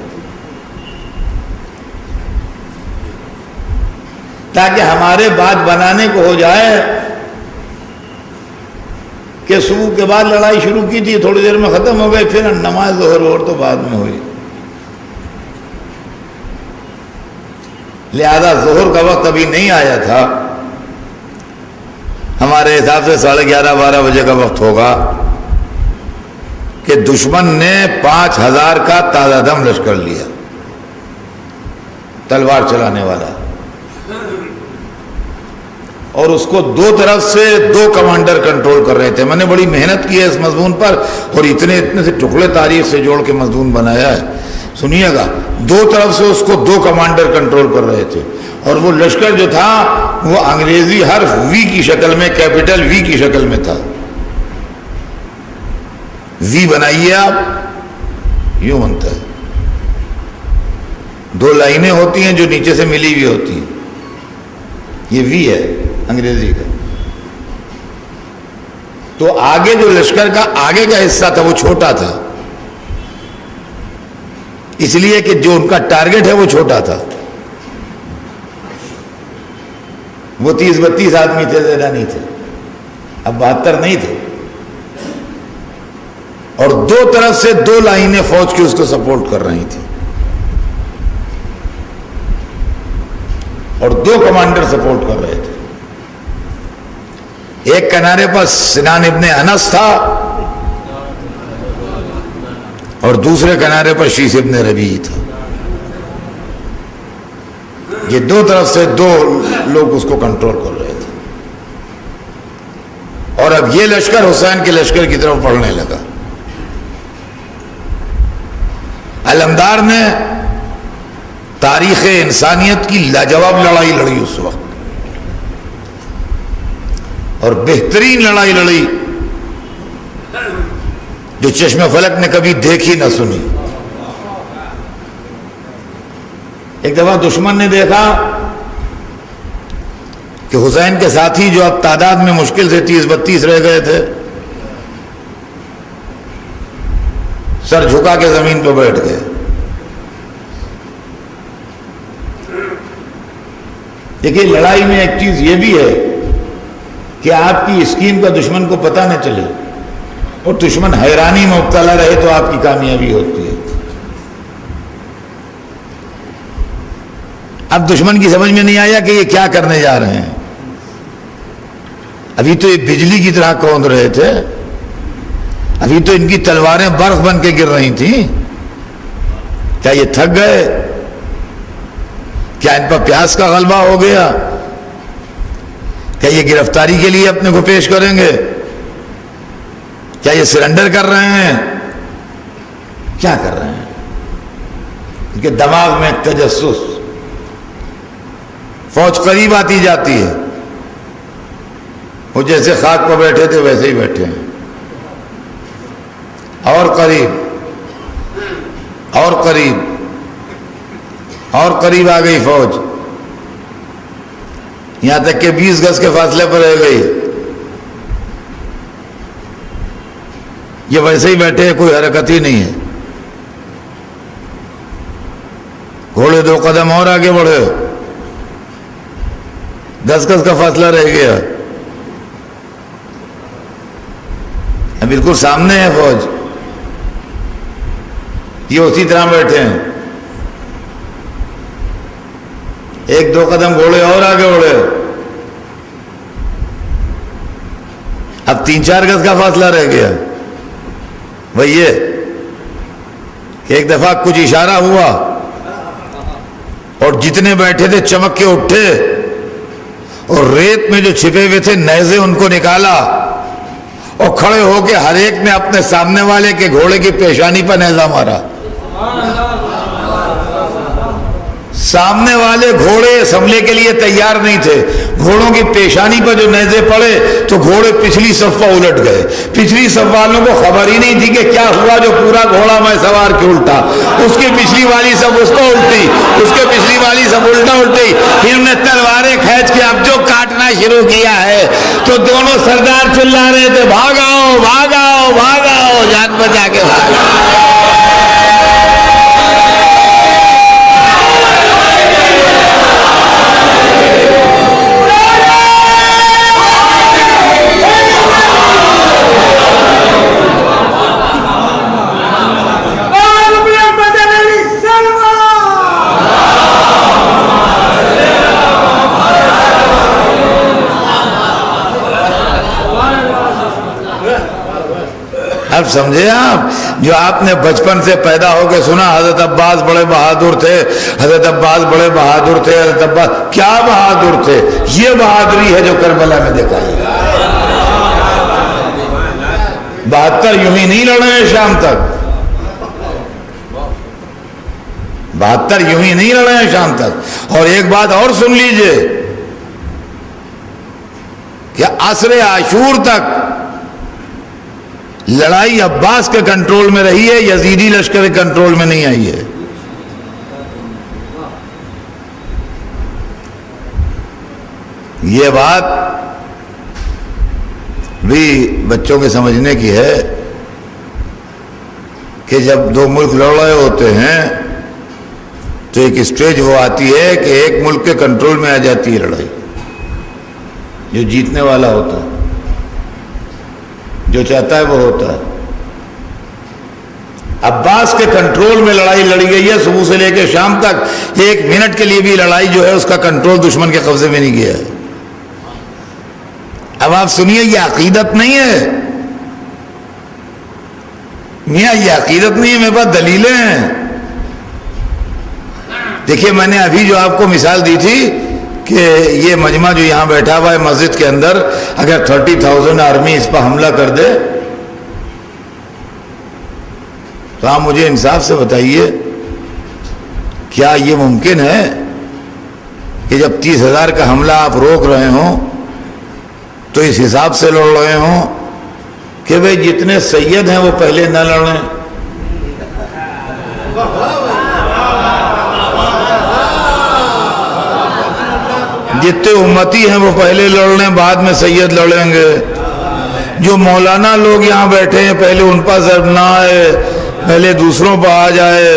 S1: تاکہ ہمارے بات بنانے کو ہو جائے کہ صبح کے بعد لڑائی شروع کی تھی، تھوڑی دیر میں ختم ہو گئی، پھر نماز ظہر اور تو بعد میں ہوئی. لہذا ظہر کا وقت ابھی نہیں آیا تھا. ہمارے حساب سے 11:30-12 بجے کا وقت ہوگا کہ دشمن نے 5000 کا تازہ دم لشکر لیا، تلوار چلانے والا، اور اس کو دو طرف سے 2 کمانڈر کنٹرول کر رہے تھے. میں نے بڑی محنت کی ہے اس مضمون پر اور اتنے سے ٹکڑے تاریخ سے جوڑ کے مضمون بنایا ہے. سنیے گا، 2 طرف سے اس کو 2 کمانڈر کنٹرول کر رہے تھے، اور وہ لشکر جو تھا وہ انگریزی حرف وی کی شکل میں، کیپٹل وی کی شکل میں تھا. وی بنائیے آپ، یوں بنتا ہے. 2 لائنیں ہوتی ہیں جو نیچے سے ملی ہوئی ہوتی ہیں، یہ وی ہے انگریزی کا. تو آگے جو لشکر کا آگے کا حصہ تھا وہ چھوٹا تھا، اس لیے کہ جو ان کا ٹارگٹ ہے وہ چھوٹا تھا. وہ 30-32 آدمی تھے، زیادہ نہیں تھے. اب 72 نہیں تھے، اور 2 طرف سے 2 لائنیں فوج کی اس کو سپورٹ کر رہی تھی، اور 2 کمانڈر سپورٹ کر رہے تھے. ایک کنارے پر سنان ابن انس تھا اور دوسرے کنارے پر شیس ابن ربیع تھا. یہ 2 طرف سے 2 لوگ اس کو کنٹرول کر رہے تھے. اور اب یہ لشکر حسین کے لشکر کی طرف بڑھنے لگا. علمدار نے تاریخ انسانیت کی لاجواب لڑائی لڑی اس وقت، اور بہترین لڑائی لڑی جو چشم فلک نے کبھی دیکھی نہ سنی. ایک دفعہ دشمن نے دیکھا کہ حسین کے ساتھی جو اب تعداد میں مشکل سے 30-32 رہ گئے تھے، سر جھکا کے زمین پہ بیٹھ گئے. دیکھیے، لڑائی میں ایک چیز یہ بھی ہے کہ آپ کی اسکیم کا دشمن کو پتہ نہ چلے اور دشمن حیرانی میں مبتلا رہے تو آپ کی کامیابی ہوتی ہے. اب دشمن کی سمجھ میں نہیں آیا کہ یہ کیا کرنے جا رہے ہیں. ابھی تو یہ بجلی کی طرح کوند رہے تھے، ابھی تو ان کی تلواریں برف بن کے گر رہی تھیں. کیا یہ تھک گئے؟ کیا ان پر پیاس کا غلبہ ہو گیا؟ کیا یہ گرفتاری کے لیے اپنے کو پیش کریں گے؟ کیا یہ سرنڈر کر رہے ہیں؟ کیا کر رہے ہیں؟ ان کے دماغ میں ایک تجسس. فوج قریب آتی جاتی ہے، وہ جیسے خاک پر بیٹھے تھے ویسے ہی بیٹھے ہیں، اور قریب اور قریب اور قریب آ گئی فوج، یہاں تک کہ 20 گز کے فاصلے پر رہ گئی. یہ ویسے ہی بیٹھے ہیں، کوئی حرکت ہی نہیں ہے. گھوڑے 2 قدم اور آگے بڑھے، 10 گز کا فاصلہ رہ گیا. بالکل سامنے ہے فوج، یہ اسی طرح بیٹھے ہیں. 1-2 قدم گھوڑے اور آگے بڑھے، اب 3-4 گز کا فاصلہ رہ گیا. وہی یہ کہ ایک دفعہ کچھ اشارہ ہوا اور جتنے بیٹھے تھے چمک کے اٹھے اور ریت میں جو چھپے ہوئے تھے نیزے ان کو نکالا اور کھڑے ہو کے ہر ایک نے اپنے سامنے والے کے گھوڑے کی پیشانی پر نیزہ مارا. سامنے والے گھوڑے اس حملے کے لیے تیار نہیں تھے. گھوڑوں کی پیشانی پر جو نیزے پڑے تو گھوڑے پچھلی صف پر الٹ گئے. پچھلی صف والوں کو خبر ہی نہیں تھی کہ کیا ہوا جو پورا گھوڑا میں سوار کے الٹا. اس کی پچھلی والی صف اس کو الٹی, اس کے پچھلی والی صف الٹا الٹی. انہوں نے تلواریں کھینچ کے اب جو کاٹنا شروع کیا ہے تو دونوں سردار چلا رہے تھے, بھاگاؤ بھاگاؤ بھاگاؤ, جان بچا کے بھاگاؤ. اب سمجھے آپ, جو آپ نے بچپن سے پیدا ہو کے سنا حضرت عباس بڑے بہادر تھے, حضرت عباس بڑے بہادر تھے, حضرت عباس کیا بہادر تھے, یہ بہادری ہے جو کربلا میں دکھائی. 72 یوں ہی نہیں لڑے ہیں شام تک, 72 یوں ہی نہیں لڑے ہیں شام تک. اور ایک بات اور سن لیجئے کہ عصر عاشور تک لڑائی عباس کے کنٹرول میں رہی ہے, یزیدی لشکر کے کنٹرول میں نہیں آئی ہے. یہ بات بھی بچوں کے سمجھنے کی ہے کہ جب دو ملک لڑ رہے ہوتے ہیں تو ایک اسٹیج وہ آتی ہے کہ ایک ملک کے کنٹرول میں آ جاتی ہے لڑائی. جو جیتنے والا ہوتا ہے, جو چاہتا ہے وہ ہوتا ہے. عباس کے کنٹرول میں لڑائی لڑی گئی ہے صبح سے لے کے شام تک. 1 منٹ کے لیے بھی لڑائی جو ہے اس کا کنٹرول دشمن کے قبضے میں نہیں گیا ہے. اب آپ سنیے, یہ عقیدت نہیں ہے میاں, یہ عقیدت نہیں ہے, میرے پاس دلیلیں ہیں. دیکھیے میں نے ابھی جو آپ کو مثال دی تھی کہ یہ مجمع جو یہاں بیٹھا ہوا ہے مسجد کے اندر, اگر 30,000 آرمی اس پر حملہ کر دے تو آپ مجھے انصاف سے بتائیے کیا یہ ممکن ہے کہ جب 30,000 کا حملہ آپ روک رہے ہوں تو اس حساب سے لڑ رہے ہوں کہ بھئی جتنے سید ہیں وہ پہلے نہ لڑیں, جتنے امتی ہیں وہ پہلے لڑ لیں, بعد میں سید لڑیں گے. جو مولانا لوگ یہاں بیٹھے ہیں پہلے ان پر ضرب نہ آئے, پہلے دوسروں پر آ جائے.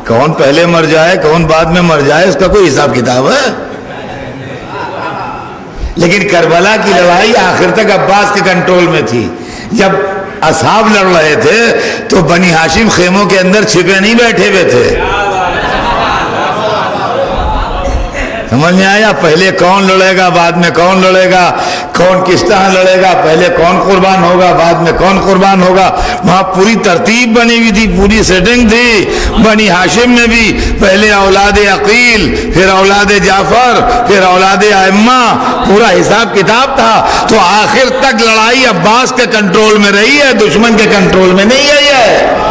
S1: کون پہلے مر جائے کون بعد میں مر جائے اس کا کوئی حساب کتاب ہے؟ لیکن کربلا کی لڑائی آخر تک عباس کے کنٹرول میں تھی. جب اصحاب لڑ رہے تھے تو بنی ہاشم خیموں کے اندر چھپے نہیں بیٹھے ہوئے تھے. سمجھ میں آیا؟ پہلے کون لڑے گا بعد میں کون لڑے گا, کون کس طرح لڑے گا, پہلے کون قربان ہوگا بعد میں کون قربان ہوگا. وہاں پوری ترتیب بنی ہوئی تھی, پوری سیٹنگ تھی. بنی ہاشم میں بھی پہلے اولاد عقیل, پھر اولاد جعفر, پھر اولاد ائمہ, پورا حساب کتاب تھا. تو آخر تک لڑائی عباس کے کنٹرول میں رہی ہے, دشمن کے کنٹرول میں نہیں آئی ہے.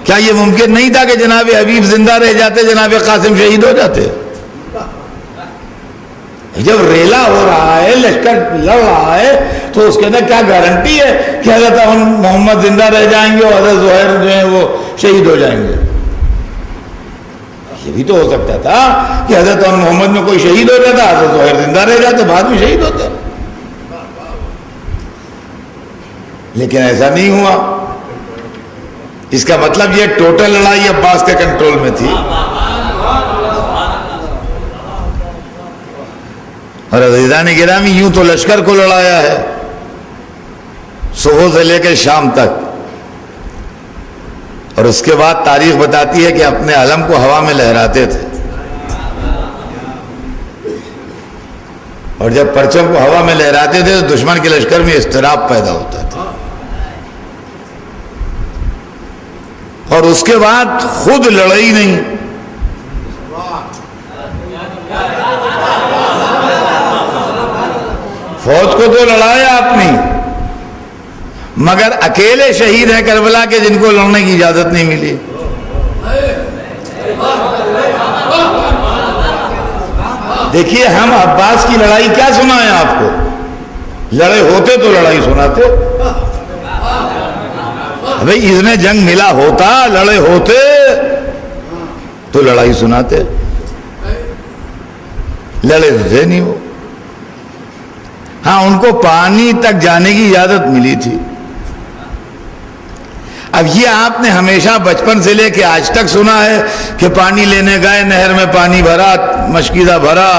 S1: کیا یہ ممکن نہیں تھا کہ جناب حبیب زندہ رہ جاتے, جناب قاسم شہید ہو جاتے؟ جب ریلا ہو رہا ہے, لشکر لڑ رہا ہے, تو اس کے اندر کیا گارنٹی ہے کہ حضرت محمد زندہ رہ جائیں گے اور حضرت زہیر جو ہیں وہ شہید ہو جائیں گے؟ یہ بھی تو ہو سکتا تھا کہ حضرت محمد میں کوئی شہید ہو جاتا, حضرت زہیر زندہ رہ جاتے, بعد میں شہید ہوتے. لیکن ایسا نہیں ہوا. اس کا مطلب یہ ٹوٹل لڑائی عباس کے کنٹرول میں تھی. اور عزیزان گرامی یوں تو لشکر کو لڑایا ہے صبح سے لے کے شام تک, اور اس کے بعد تاریخ بتاتی ہے کہ اپنے علم کو ہوا میں لہراتے تھے. اور جب پرچم کو ہوا میں لہراتے تھے تو دشمن کے لشکر میں اضطراب پیدا ہوتا تھا. اور اس کے بعد خود لڑائی نہیں, فوج کو تو لڑایا آپ نے, مگر اکیلے شہید ہیں کربلا کے جن کو لڑنے کی اجازت نہیں ملی. دیکھیے ہم عباس کی لڑائی کیا سنائیں آپ کو؟ لڑے ہوتے تو لڑائی سناتے. بھئی اس نے جنگ ملا ہوتا، لڑے ہوتے تو لڑائی سناتے. لڑے تھے نہیں وہ. ہاں ان کو پانی تک جانے کی اجازت ملی تھی. اب یہ آپ نے ہمیشہ بچپن سے لے کے آج تک سنا ہے کہ پانی لینے گئے، نہر میں پانی بھرا، مشکیزہ بھرا،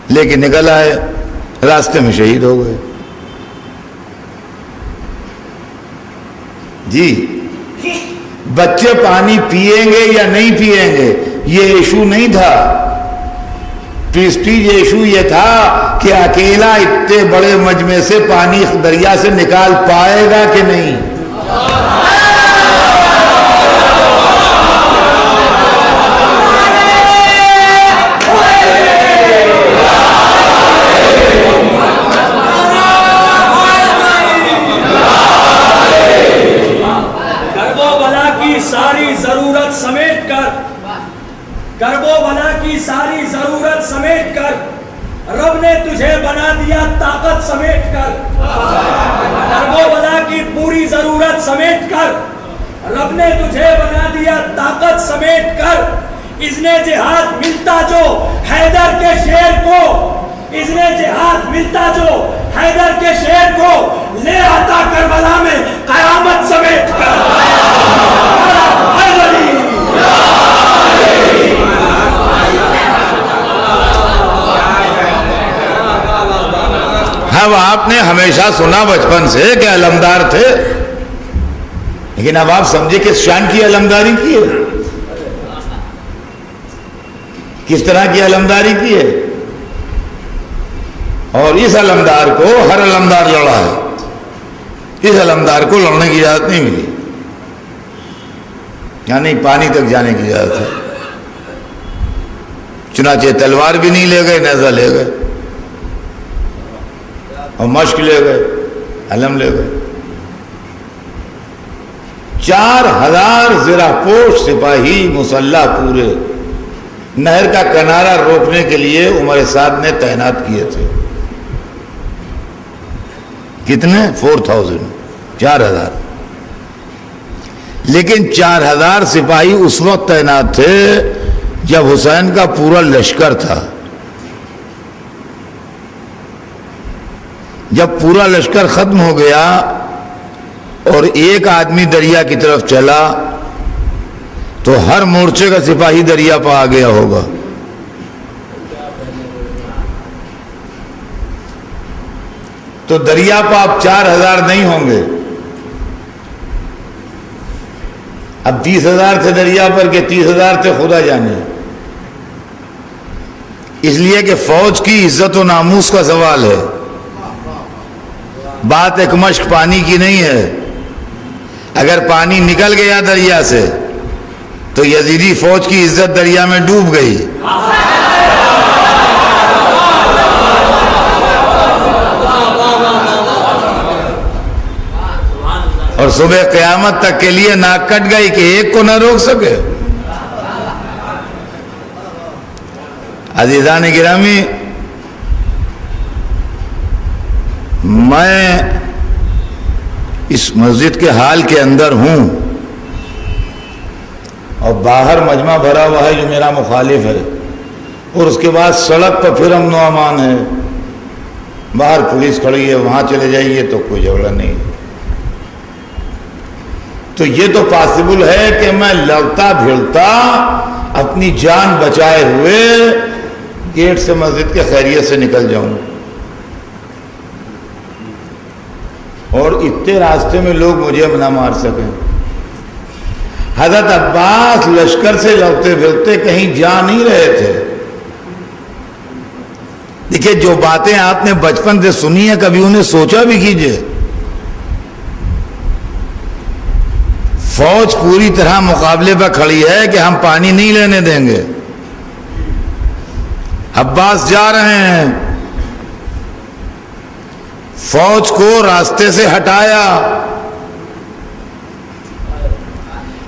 S1: لیکن نکل آئے، راستے میں شہید ہو گئے. جی بچے پانی پیئیں گے یا نہیں پیئیں گے یہ ایشو نہیں تھا. پریسٹیج ایشو یہ تھا کہ اکیلا اتنے بڑے مجمع سے پانی دریا سے نکال پائے گا کہ نہیں.
S3: کرب و بلا کی ساری ضرورت سمیٹ کر، کرب و بلا کی ساری ضرورت سمیٹ کر رب نے تجھے بنا دیا طاقت سمیٹ کر. کرب و بلا کی پوری ضرورت سمیٹ کر رب نے تجھے بنا دیا طاقت سمیٹ کر. اذن جہاد ملتا جو حیدر کے شیر کو، اذن جہاد ملتا جو حیدر کے شیر کو، لے آتا کربلا میں قیامت سمیٹ کر.
S1: اب آپ نے ہمیشہ سنا بچپن سے کہ علمدار تھے، لیکن اب آپ سمجھے کس شان کی علمداری کی ہے، کس طرح کی علمداری کی ہے. اور اس علمدار کو ہر علمدار لڑا ہے، اس علمدار کو لڑنے کی اجازت نہیں ملی، یعنی پانی تک جانے کی اجازت ہے. چنانچہ تلوار بھی نہیں لے گئے، نیزہ لے گئے اور مشق لے گئے، علم لے گئے. 4000 زرہ پوش سپاہی مسلح پورے نہر کا کنارہ روکنے کے لیے عمر سعد نے تعینات کیے تھے. کتنے؟ 4000، 4000. لیکن 4000 سپاہی اس وقت تعینات تھے جب حسین کا پورا لشکر تھا. جب پورا لشکر ختم ہو گیا اور ایک آدمی دریا کی طرف چلا تو ہر مورچے کا سپاہی دریا پہ آ گیا ہوگا. تو دریا پہ اب 4000 نہیں ہوں گے، اب 20,000 تھے دریا پر کہ 30,000 تھے، خدا جانے. اس لیے کہ فوج کی عزت و ناموس کا سوال ہے، بات ایک مشق پانی کی نہیں ہے. اگر پانی نکل گیا دریا سے تو یزیدی فوج کی عزت دریا میں ڈوب گئی. اور صبح قیامت تک کے لیے ناک کٹ گئی کہ ایک کو نہ روک سکے. عزیزان گرامی، میں اس مسجد کے حال کے اندر ہوں اور باہر مجمع بھرا ہوا ہے جو میرا مخالف ہے، اور اس کے بعد سڑک پر پھر امن و امان ہے، باہر پولیس کھڑی ہے، وہاں چلے جائیے تو کوئی جھگڑا نہیں. تو یہ تو پاسبل ہے کہ میں لڑتا بھیڑتا اپنی جان بچائے ہوئے گیٹ سے مسجد کے خیریت سے نکل جاؤں، اور اتنے راستے میں لوگ مجھے نہ مار سکیں. حضرت عباس لشکر سے لڑتے پھرتے کہیں جا نہیں رہے تھے. دیکھیے جو باتیں آپ نے بچپن سے سنی ہیں کبھی انہیں سوچا بھی کیجئے. فوج پوری طرح مقابلے پر کھڑی ہے کہ ہم پانی نہیں لینے دیں گے. عباس جا رہے ہیں، فوج کو راستے سے ہٹایا.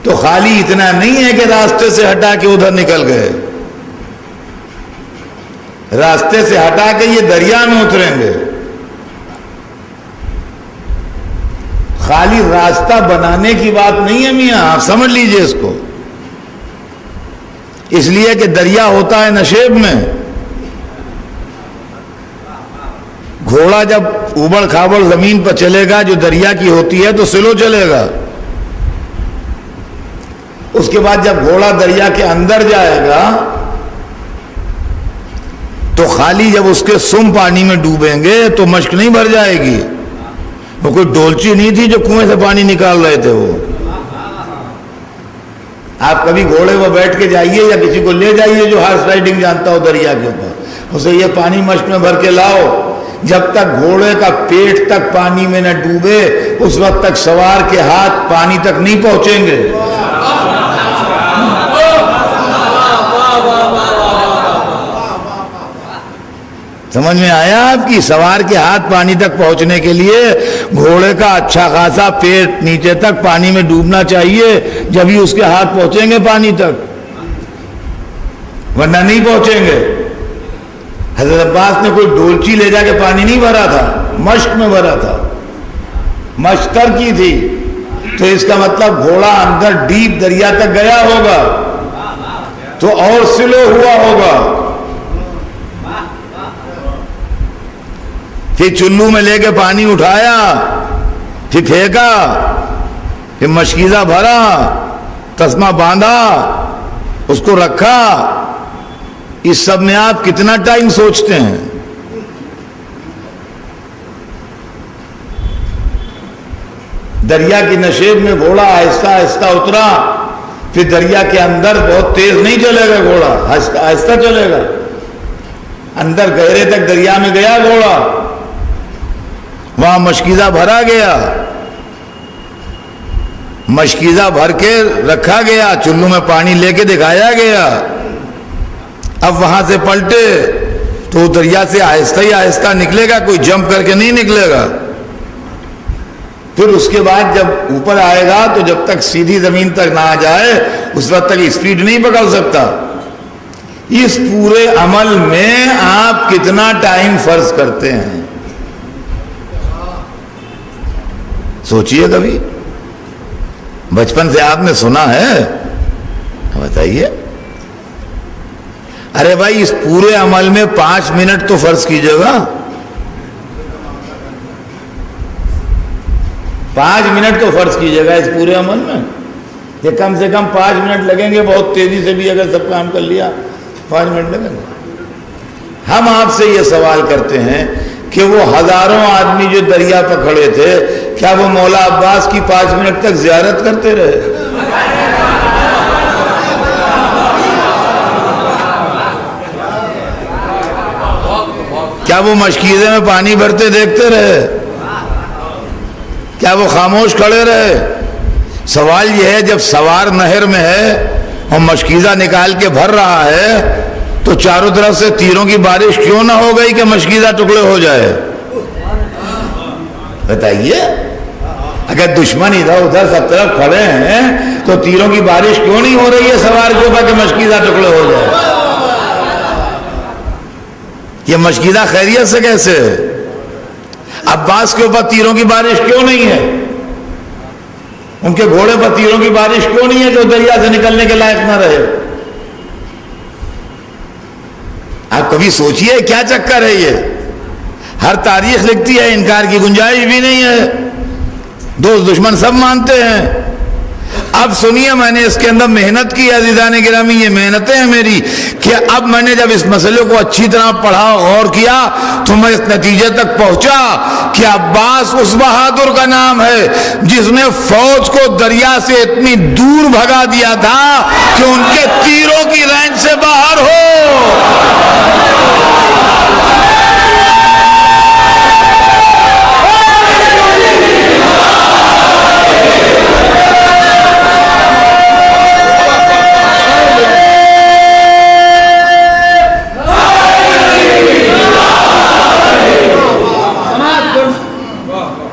S1: تو خالی اتنا نہیں ہے کہ راستے سے ہٹا کے ادھر نکل گئے، راستے سے ہٹا کے یہ دریا میں اتریں گے. خالی راستہ بنانے کی بات نہیں ہے میاں، آپ سمجھ لیجئے اس کو. اس لیے کہ دریا ہوتا ہے نشیب میں. گھوڑا جب اوبڑ کھابڑ زمین پر چلے گا جو دریا کی ہوتی ہے تو سلو چلے گا. اس کے بعد جب گھوڑا دریا کے اندر جائے گا تو خالی جب اس کے سم پانی میں ڈوبیں گے تو مشق نہیں بھر جائے گی. وہ کوئی ڈولچی نہیں تھی جو کنویں سے پانی نکال رہے تھے. وہ آپ کبھی گھوڑے پر بیٹھ کے جائیے یا کسی کو لے جائیے جو ہارس رائڈنگ جانتا ہو دریا کے اوپر، اسے یہ پانی مشق میں بھر کے لاؤ، جب تک گھوڑے کا پیٹ تک پانی میں نہ ڈوبے اس وقت تک سوار کے ہاتھ پانی تک نہیں پہنچیں گے. سمجھ میں آیا آپ کی؟ سوار کے ہاتھ پانی تک پہنچنے کے لیے گھوڑے کا اچھا خاصا پیٹ نیچے تک پانی میں ڈوبنا چاہیے، جبھی اس کے ہاتھ پہنچیں گے پانی تک، ورنہ نہیں پہنچیں گے. حضرت عباس نے کوئی ڈولچی لے جا کے پانی نہیں بھرا تھا، مشق میں بھرا تھا، مشتر کی تھی. تو اس کا مطلب گھوڑا اندر ڈیپ دریا تک گیا ہوگا تو اور سلو ہوا ہوگا. پھر چلو میں لے کے پانی اٹھایا، پھر پھینکا، پھر مشکیزہ بھرا، تسمہ باندھا، اس کو رکھا. اس سب میں آپ کتنا ٹائم سوچتے ہیں؟ دریا کی نشیب میں گھوڑا آہستہ آہستہ اترا. پھر دریا کے اندر بہت تیز نہیں چلے گا گھوڑا، آہستہ آہستہ چلے گا. اندر گہرے تک دریا میں گیا گھوڑا، وہاں مشکیزہ بھرا گیا، مشکیزہ بھر کے رکھا گیا، چلو میں پانی لے کے دکھایا گیا. اب وہاں سے پلٹے تو دریا سے آہستہ ہی آہستہ نکلے گا، کوئی جمپ کر کے نہیں نکلے گا. پھر اس کے بعد جب اوپر آئے گا تو جب تک سیدھی زمین تک نہ آ جائے اس وقت تک اسپیڈ نہیں پکڑ سکتا. اس پورے عمل میں آپ کتنا ٹائم فرض کرتے ہیں؟ سوچئے کبھی. بچپن سے آپ نے سنا ہے؟ بتائیے. ارے بھائی اس پورے عمل میں 5 منٹ تو فرض کیجئے گا. 5 منٹ تو فرض کیجئے گا اس پورے عمل میں، کہ کم سے کم 5 منٹ لگیں گے. بہت تیزی سے بھی اگر سب کام کر لیا 5 منٹ لگیں گے. ہم آپ سے یہ سوال کرتے ہیں کہ وہ ہزاروں آدمی جو دریا پر کھڑے تھے، کیا وہ مولا عباس کی 5 منٹ تک زیارت کرتے رہے؟ کیا وہ مشکیزے میں پانی بھرتے دیکھتے رہے؟ کیا وہ خاموش کھڑے رہے؟ سوال یہ ہے جب سوار نہر میں ہے اور مشکیزہ نکال کے بھر رہا ہے تو چاروں طرف سے تیروں کی بارش کیوں نہ ہو گئی کہ مشکیزہ ٹکڑے ہو جائے؟ بتائیے. اگر دشمن ادھر ادھر سب طرف کھڑے ہیں تو تیروں کی بارش کیوں نہیں ہو رہی ہے سوار کے اوپر کہ مشکیزہ ٹکڑے ہو جائے؟ یہ مشکیزہ خیریت سے کیسے؟ عباس کے اوپر تیروں کی بارش کیوں نہیں ہے؟ ان کے گھوڑے پر تیروں کی بارش کیوں نہیں ہے کہ وہ دریا سے نکلنے کے لائق نہ رہے؟ آپ کبھی سوچئے کیا چکر ہے یہ؟ ہر تاریخ لکھتی ہے، انکار کی گنجائش بھی نہیں ہے. دوست دشمن سب مانتے ہیں. اب سنیے، میں نے اس کے اندر محنت کی عزیزان گرامی، یہ محنتیں ہیں میری کہ اب میں نے جب اس مسئلے کو اچھی طرح پڑھا غور کیا تو میں اس نتیجے تک پہنچا کہ عباس اس بہادر کا نام ہے جس نے فوج کو دریا سے اتنی دور بھگا دیا تھا کہ ان کے تیروں کی رینج سے باہر ہو.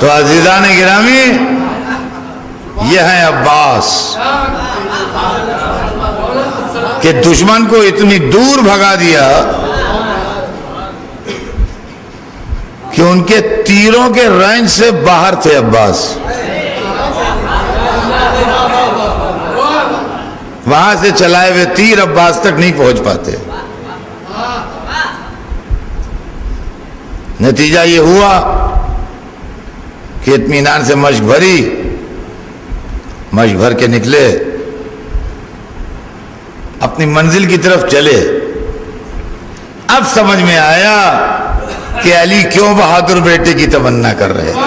S1: تو عزیزان گرامی یہ ہیں عباس کہ دشمن کو اتنی دور بھگا دیا کہ ان کے تیروں کے رینج سے باہر تھے عباس، وہاں سے چلائے ہوئے تیر عباس تک نہیں پہنچ پاتے۔ نتیجہ یہ ہوا کہ اطمینان سے مشق بھر کے نکلے، اپنی منزل کی طرف چلے۔ اب سمجھ میں آیا کہ علی کیوں بہادر بیٹے کی تمنا کر رہے ہیں۔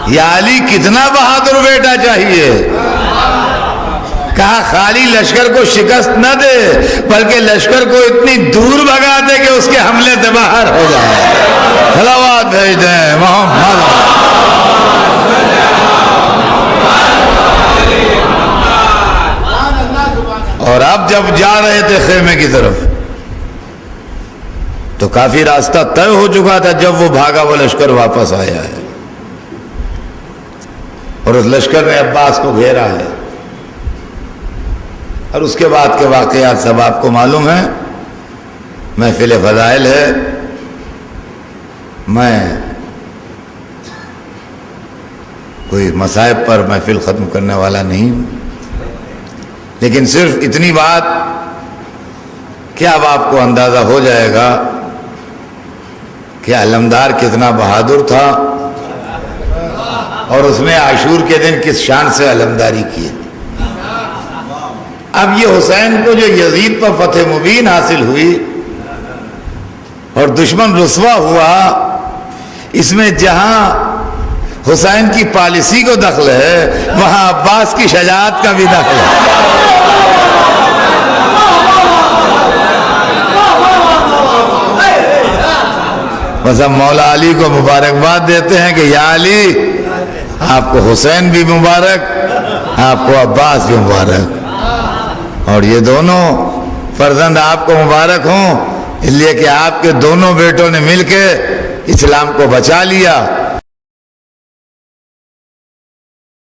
S1: یا علی کتنا بہادر بیٹا چاہیے، کہا خالی لشکر کو شکست نہ دے بلکہ لشکر کو اتنی دور بھگا دے کہ اس کے حملے سے باہر ہو جائے۔ صلوات بھیج دیں محمد۔ اور اب جب جا رہے تھے خیمے کی طرف تو کافی راستہ طے ہو چکا تھا جب وہ بھاگا وہ لشکر واپس آیا ہے، اور اس لشکر نے عباس کو گھیرا ہے، اور اس کے بعد کے واقعات سب آپ کو معلوم ہیں۔ محفل فضائل ہے، میں کوئی مصائب پر محفل ختم کرنے والا نہیں ہوں، لیکن صرف اتنی بات کہ اب آپ کو اندازہ ہو جائے گا کہ علمدار کتنا بہادر تھا اور اس نے عاشور کے دن کس شان سے علمداری کی۔ اب یہ حسین کو جو یزید پر فتح مبین حاصل ہوئی اور دشمن رسوا ہوا، اس میں جہاں حسین کی پالیسی کو دخل ہے وہاں عباس کی شجاعت کا بھی دخل ہے۔ بس ہم مولا علی کو مبارکباد دیتے ہیں کہ یا علی آپ کو حسین بھی مبارک، آپ کو عباس بھی مبارک، اور یہ دونوں فرزند آپ کو مبارک ہوں، اس لیے کہ آپ کے دونوں بیٹوں نے مل کے اسلام کو بچا لیا۔